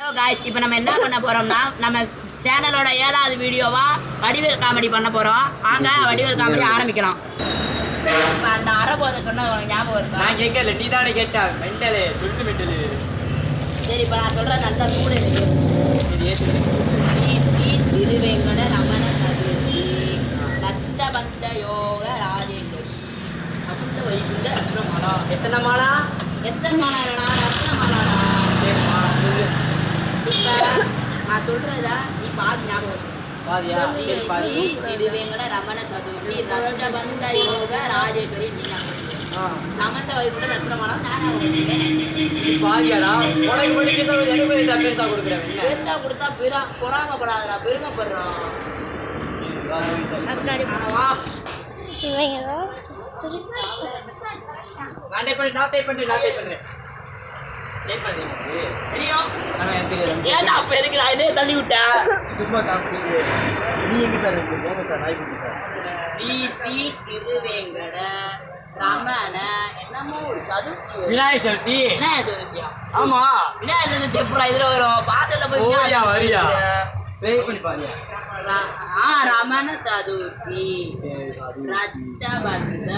Hello guys, இப்போ நம்ம என்ன பண்ண போகிறோம்னா நம்ம சேனலோட 7வது வீடியோவா வடிவேல் காமெடி பண்ண போகிறோம். வாங்க வடிவேல் காமெடி ஆரம்பிக்கலாம். இப்போ அந்த அரைபோதை சொன்னது உனக்கு ஞாபகம் இருக்கா? நான் கேட்கல, நீ தானே கேட்டா மெண்டலு சுட்டு மெண்டலு. சரி, இப்போ நான் சொல்கிறேன் நல்ல மூடு திருவேங்கட ரமண சதுர்த்தி லட்சபந்த யோக ராஜேஸ்வரி அபுத்த வைகுண்ட ரத்னமாலா. எத்தனை மாலா? எத்தனை மாலாடா? ரத்னமாலாடா. இப்போ நான் சொல்கிறதா நீ பாதி ஞாபகம் பாதியா? திருவேங்கட ரமண சதுர்த்தி லட்சபந்த யோக ராஜேஸ்வரி நீ சமந்த வைகுண்ட ரத்னமாலா நான் பாதியாடா? உனக்கு படிக்கிறது ஒரு பெருசா பெருசா கொடுக்குறேன். பெருசா கொடுத்தா பொறாமப்படாதடா, பெருமைப்படுறான். நான் டைப் பண்றேன். தெரியும். ஆனா எனக்கு தெரியாது. ஏன்டா அப்ப எதுக்கு நான் இதே தள்ளி விட்டேன்? சும்மா காமிச்சு நீ எங்க சார் இருக்கு? போங்க சார், நாய் குட்டி சார். ஸ்ரீ திருவேங்கட ரமண என்னமோ ஒரு சதுர்த்தி. விநாயகர் சதுர்த்தி. விநாயகர் சதுர்த்தியா? ஆமா, விநாயகர் சதுர்த்தி எப்படா இதுல வரும்? பாத்துல போய் ஓடியா வரியா ட்ரை பண்ணி பாரியா. ரமண சதுர்த்தி ரட்சபந்த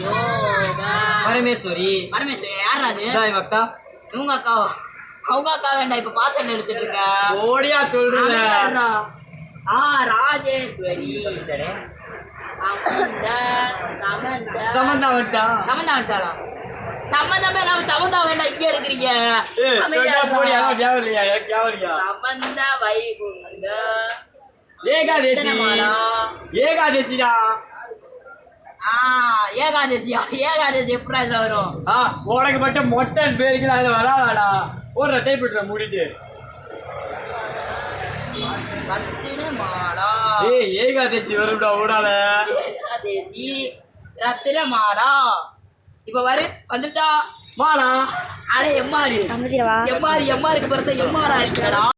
யோக பரமேஸ்வரி. பரமேஸ்வரி யாரா அது? இதாய் மக்கா. இவங்க அக்காவா? அவங்க அக்கா வேண்டா, இப்ப பாசல் எடுத்துட்டு இருக்க. ஓடியா சொல்றேன். ராஜேஸ்வரி சமந்தா வச்சா. சமந்தா வந்துட்டாளா? சம்மந்தமே நம்ம சமந்தா வேண்டாம், இங்க இருக்கிறீங்க. சமந்த வைகுண்ட ஏகாதசி. ஏகாதசிடா. ஏகாதசியா? ஏகாதசி எப்படி இதுல வரும்? உனக்கு மட்டும் மொட்டன் பேருக்கு அதுல வராதாடா. ஒரு ரெட்டை போட்டுற மூடிட்டு. ரத்தினமாலா. ஏகாதசி வரும்டா ஊடால. ஏகாதசி ரத்தினமாலா. இப்ப வந்துருச்சா மாலா? அட எம்மாரி எம்மாருக்கு பிறந்த எம்மாரா இருக்கா?